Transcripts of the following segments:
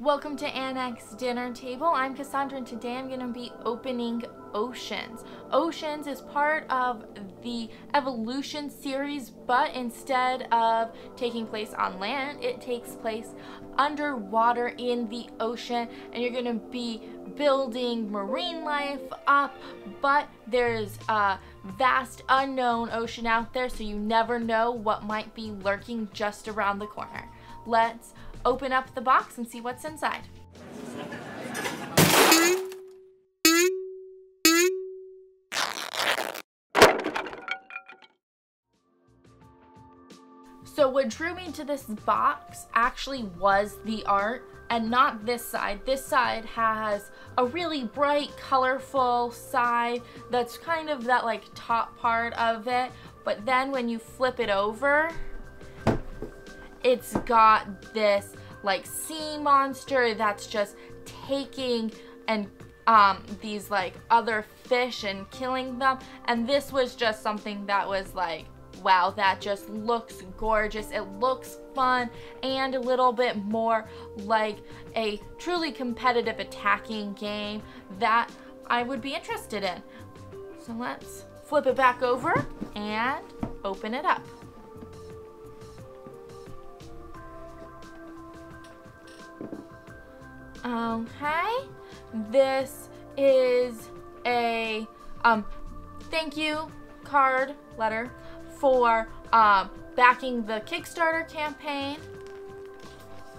Welcome to Annexed Dinner Table. I'm Cassandra and today I'm going to be opening Oceans. Oceans is part of the Evolution series, but instead of taking place on land, it takes place underwater in the ocean, and you're going to be building marine life up, but there's a vast unknown ocean out there, so you never know what might be lurking just around the corner. Let's open up the box and see what's inside. So what drew me to this box actually was the art, and not this side. This side has a really bright, colorful side that's kind of that like top part of it, but then when you flip it over, it's got this like sea monster that's just taking and these like other fish and killing them, and this was just something that was like, wow, that just looks gorgeous. It looks fun and a little bit more like a truly competitive attacking game that I would be interested in. So let's flip it back over and open it up. Okay, this is a thank you card letter for backing the Kickstarter campaign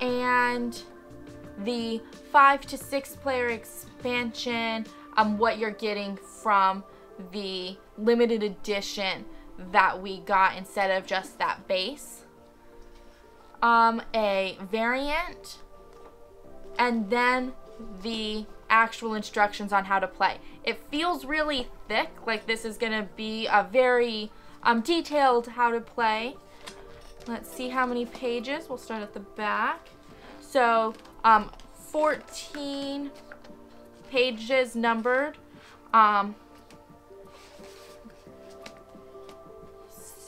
and the 5 to 6 player expansion, what you're getting from the limited edition that we got instead of just that base, a variant, and then the actual instructions on how to play. It feels really thick, like this is gonna be a very detailed how to play. Let's see how many pages. We'll start at the back. So 14 pages numbered.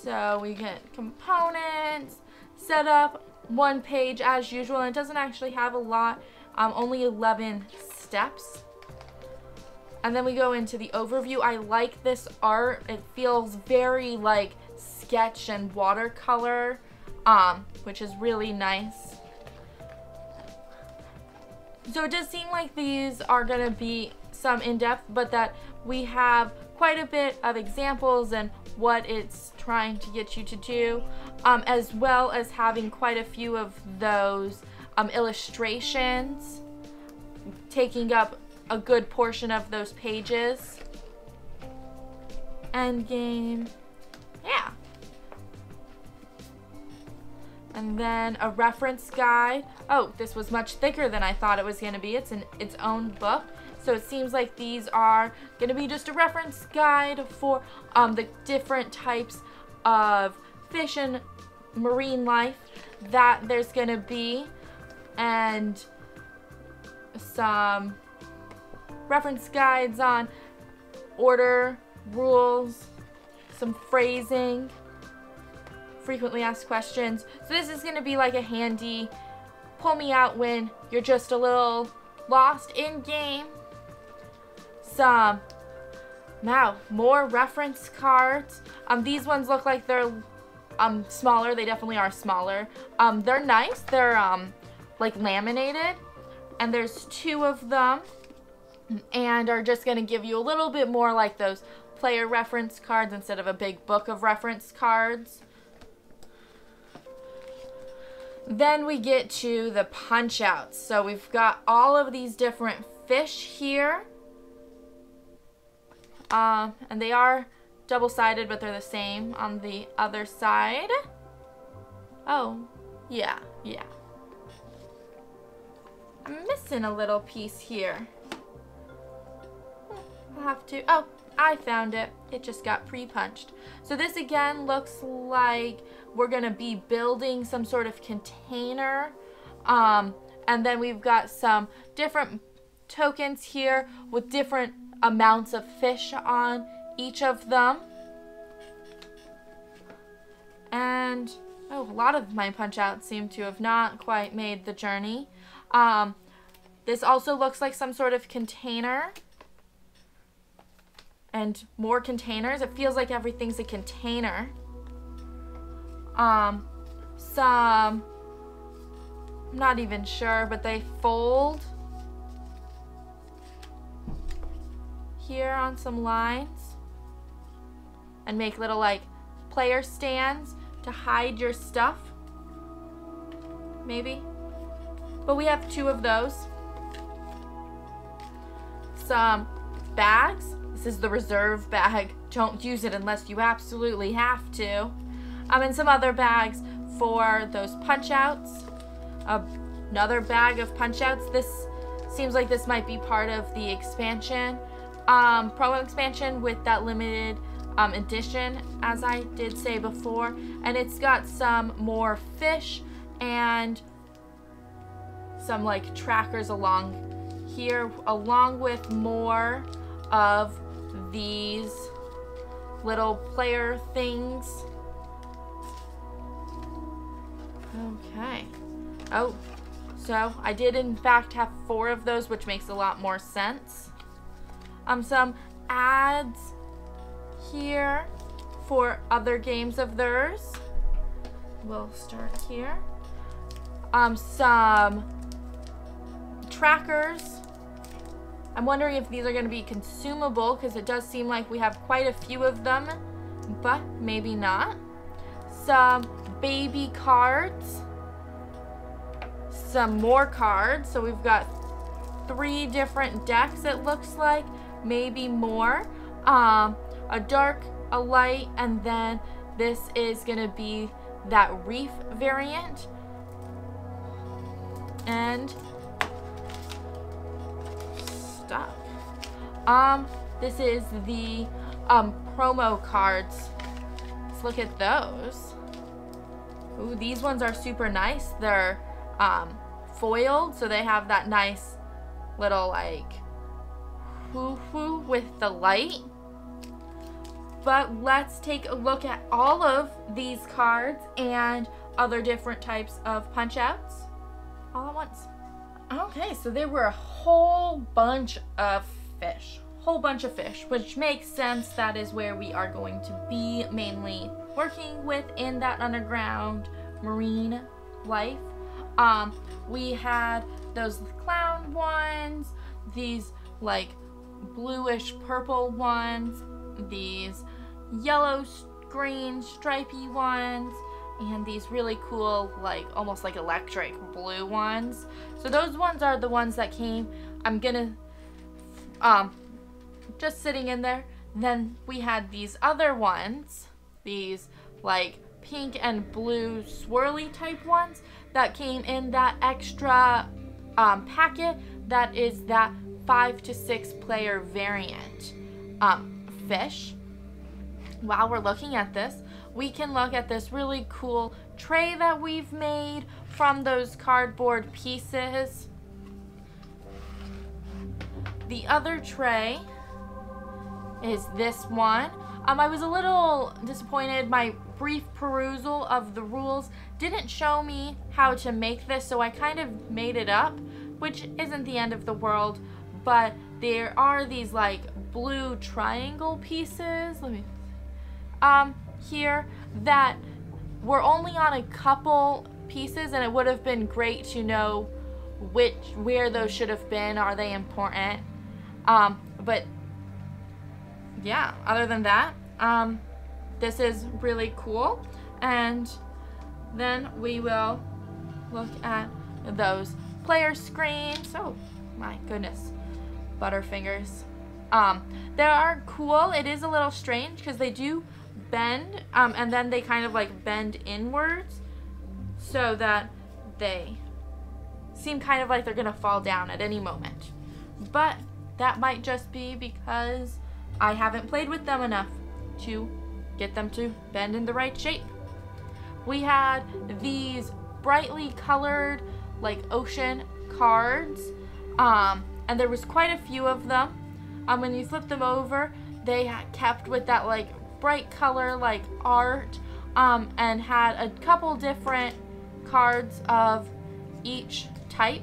So we get components, setup, 1 page as usual, and it doesn't actually have a lot. Only 11 steps. And then we go into the overview. I like this art. It feels very like sketch and watercolor, which is really nice. So it does seem like these are gonna be some in-depth, but that we have quite a bit of examples and what it's trying to get you to do, as well as having quite a few of those illustrations taking up a good portion of those pages. Endgame, yeah. And then a reference guide. Oh, this was much thicker than I thought it was going to be. It's in its own book. So it seems like these are going to be just a reference guide for the different types of fish and marine life that there's going to be, and some reference guides on order, rules, some phrasing, frequently asked questions. So this is going to be like a handy pull me out when you're just a little lost in game. Some more reference cards. These ones look like they're smaller. They definitely are smaller. They're nice. They're like laminated, and there's 2 of them, and are just going to give you a little bit more like those player reference cards instead of a big book of reference cards. Then we get to the punch outs. So we've got all of these different fish here, and they are double-sided, but they're the same on the other side. Oh, yeah. I'm missing a little piece here. I'll have to, oh, I found it. It just got pre-punched. So this again looks like we're gonna be building some sort of container. And then we've got some different tokens here with different amounts of fish on each of them. And oh, a lot of my punch outs seem to have not quite made the journey. This also looks like some sort of container. And more containers. It feels like everything's a container. Some, I'm not even sure, but they fold here on some lines and make little like player stands to hide your stuff, maybe. But we have 2 of those. Some bags. This is the reserve bag. Don't use it unless you absolutely have to. And some other bags for those punch outs. Another bag of punch outs. This seems like this might be part of the expansion, promo expansion with that limited edition, as I did say before. And it's got some more fish and some like trackers along here, along with more of these little player things. Okay. Oh, so I did in fact have 4 of those, which makes a lot more sense. Some ads here for other games of theirs. We'll start here. Some trackers. I'm wondering if these are going to be consumable, because it does seem like we have quite a few of them, but maybe not. Some baby cards. Some more cards. So we've got 3 different decks, it looks like, maybe more. A dark, a light, and then this is going to be that reef variant. And stuff. This is the promo cards. Let's look at those. Ooh, these ones are super nice. They're foiled, so they have that nice little like hoo-hoo with the light. But let's take a look at all of these cards and other different types of punch outs all at once. Okay, so there were a whole bunch of fish. Which makes sense. That is where we are going to be mainly working with in that underground marine life. We had those clown ones, these like bluish purple ones, these yellow green stripy ones, and these really cool like almost like electric blue ones. So those ones are the ones that came. I'm gonna just sitting in there. Then we had these other ones, these like pink and blue swirly type ones that came in that extra packet that is that 5 to 6 player variant fish. While we're looking at this, we can look at this really cool tray that we've made from those cardboard pieces. The other tray is this one. I was a little disappointed. My brief perusal of the rules didn't show me how to make this, so I kind of made it up, which isn't the end of the world. But there are these like blue triangle pieces. Let me here that were only on a couple pieces, and it would have been great to know where those should have been. Are they important? But yeah, other than that, this is really cool. And then we will look at those player screens. Oh my goodness, Butterfingers. They are cool. It is a little strange because they do bend, and then they kind of like bend inwards so that they seem kind of like they're gonna fall down at any moment. But that might just be because I haven't played with them enough to get them to bend in the right shape. We had these brightly colored like ocean cards, and there was quite a few of them. When you flip them over, they kept with that like bright color like art, and had a couple different cards of each type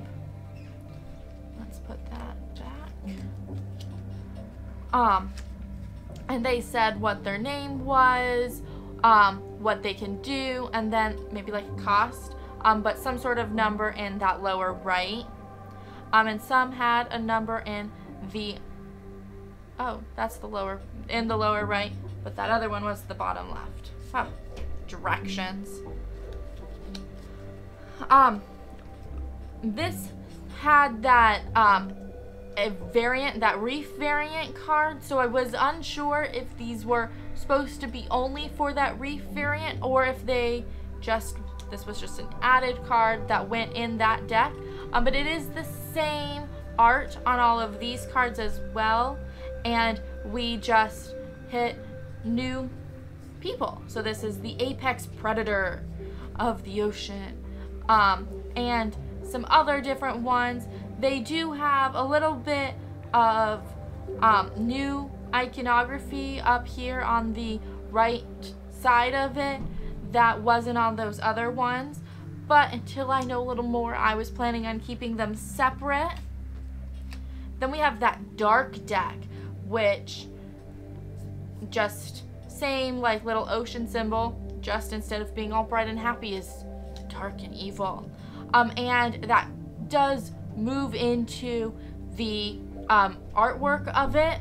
And they said what their name was, what they can do, and then maybe like a cost, but some sort of number in that lower right. And some had a number in the, oh, that's the lower, in the lower right, but that other one was the bottom left. Oh, directions. This had that, a variant, that reef variant card, so I was unsure if these were supposed to be only for that reef variant, or if they just, this was just an added card that went in that deck. But it is the same art on all of these cards as well, and we just hit new people. So this is the apex predator of the ocean, and some other different ones. They do have a little bit of new iconography up here on the right side of it that wasn't on those other ones, but until I know a little more, I was planning on keeping them separate. Then we have that dark deck, which just same like little ocean symbol, just instead of being all bright and happy is dark and evil. And that does move into the artwork of it,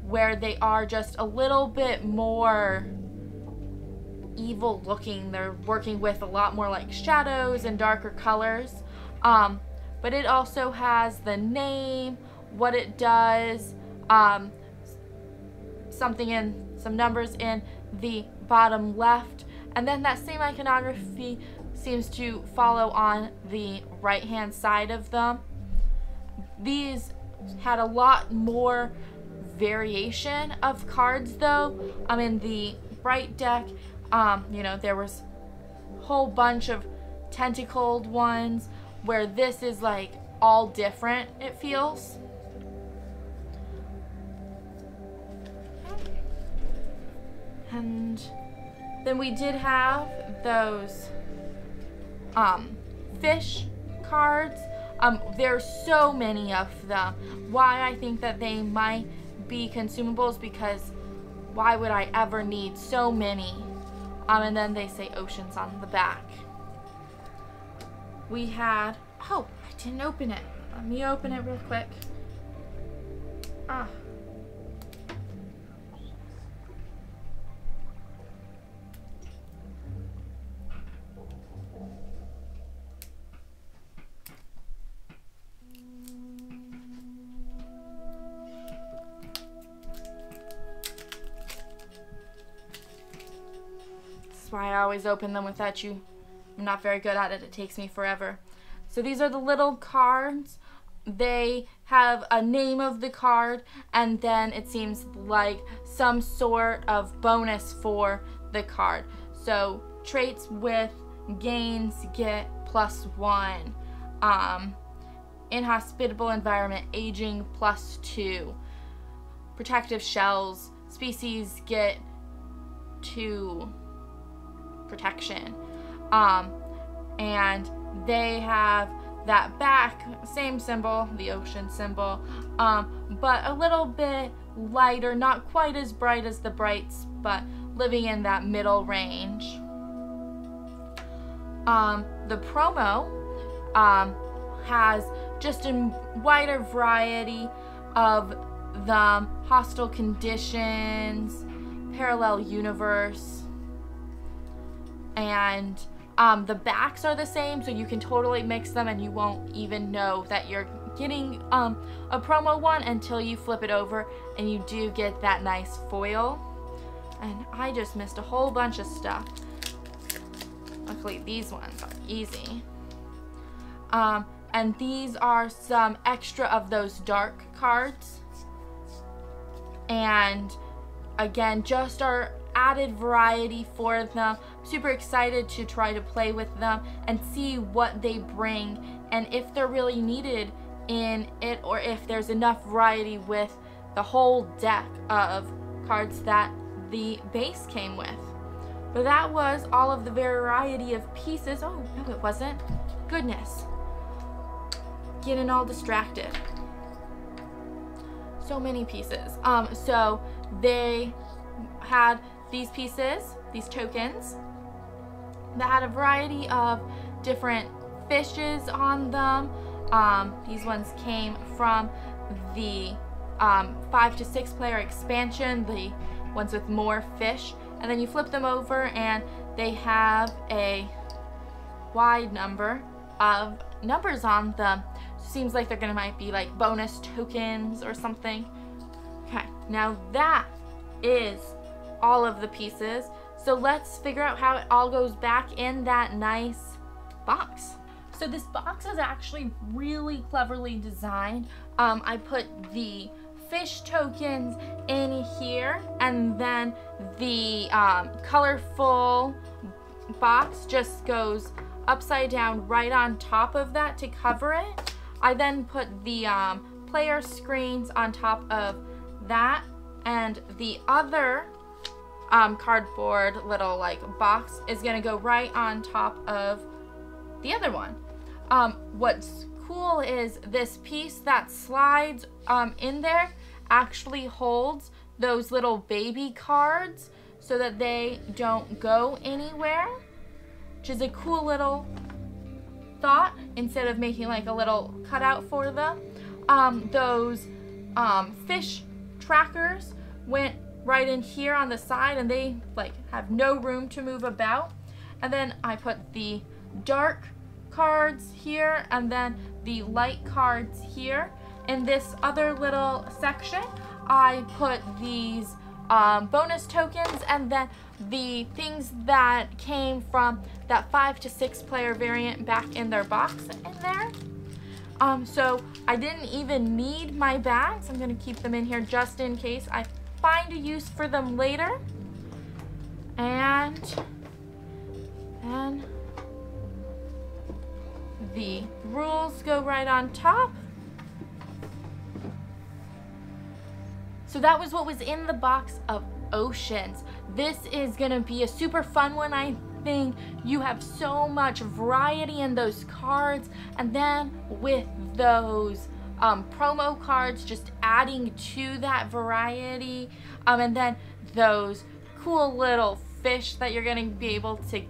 where they are just a little bit more evil looking. They're working with a lot more like shadows and darker colors, but it also has the name, what it does, something in, some numbers in the bottom left, and then that same iconography seems to follow on the right hand side of them. These had a lot more variation of cards though. In the bright deck, you know, there was a whole bunch of tentacled ones, where this is like all different, it feels. And then we did have those fish cards. There's so many of them. Why I think that they might be consumables, because why would I ever need so many? And then they say oceans on the back. We had, oh, I didn't open it. Let me open it real quick. Why I always open them without you. I'm not very good at it. It takes me forever. So these are the little cards. They have a name of the card, and then it seems like some sort of bonus for the card. So traits with gains get +1. Inhospitable environment, aging +2. Protective shells, species get 2 protection. And they have that back, same symbol, the ocean symbol, but a little bit lighter, not quite as bright as the brights, but living in that middle range. The promo has just a wider variety of the hostile conditions, parallel universe, and the backs are the same, so you can totally mix them and you won't even know that you're getting a promo one until you flip it over, and you do get that nice foil. And I just missed a whole bunch of stuff. Luckily these ones are easy. And these are some extra of those dark cards, and again, just our added variety for them. Super excited to try to play with them and see what they bring, and if they're really needed in it, or if there's enough variety with the whole deck of cards that the base came with. But that was all of the variety of pieces. Oh, no it wasn't. Goodness. Getting all distracted. So many pieces. So they had these pieces, these tokens, that had a variety of different fishes on them. These ones came from the 5 to 6 player expansion, the ones with more fish. And then you flip them over and they have a wide number of numbers on them. Seems like they're gonna might be like bonus tokens or something. Okay, now that is all of the pieces. So let's figure out how it all goes back in that nice box. So this box is actually really cleverly designed. I put the fish tokens in here, and then the colorful box just goes upside down right on top of that to cover it. I then put the player screens on top of that, and the other cardboard little like box is gonna go right on top of the other one. What's cool is this piece that slides in there actually holds those little baby cards so that they don't go anywhere, which is a cool little thought instead of making like a little cutout for them. Those fish trackers went right in here on the side, and they like have no room to move about. And then I put the dark cards here and then the light cards here. In this other little section, I put these bonus tokens and then the things that came from that 5 to 6 player variant back in their box in there. So I didn't even need my bags. I'm gonna keep them in here just in case I find a use for them later. And then the rules go right on top. So that was what was in the box of Oceans. This is gonna be a super fun one, I think. You have so much variety in those cards, and then with those promo cards just adding to that variety, and then those cool little fish that you're gonna be able to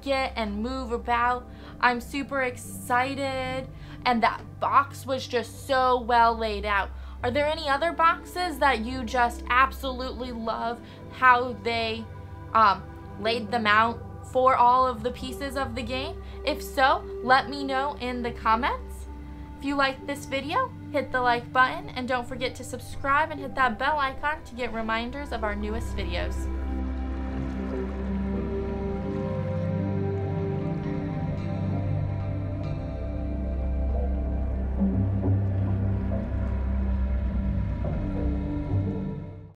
get and move about. I'm super excited, and that box was just so well laid out. Are there any other boxes that you just absolutely love how they laid them out for all of the pieces of the game? If so, let me know in the comments. If you liked this video, hit the like button and don't forget to subscribe and hit that bell icon to get reminders of our newest videos.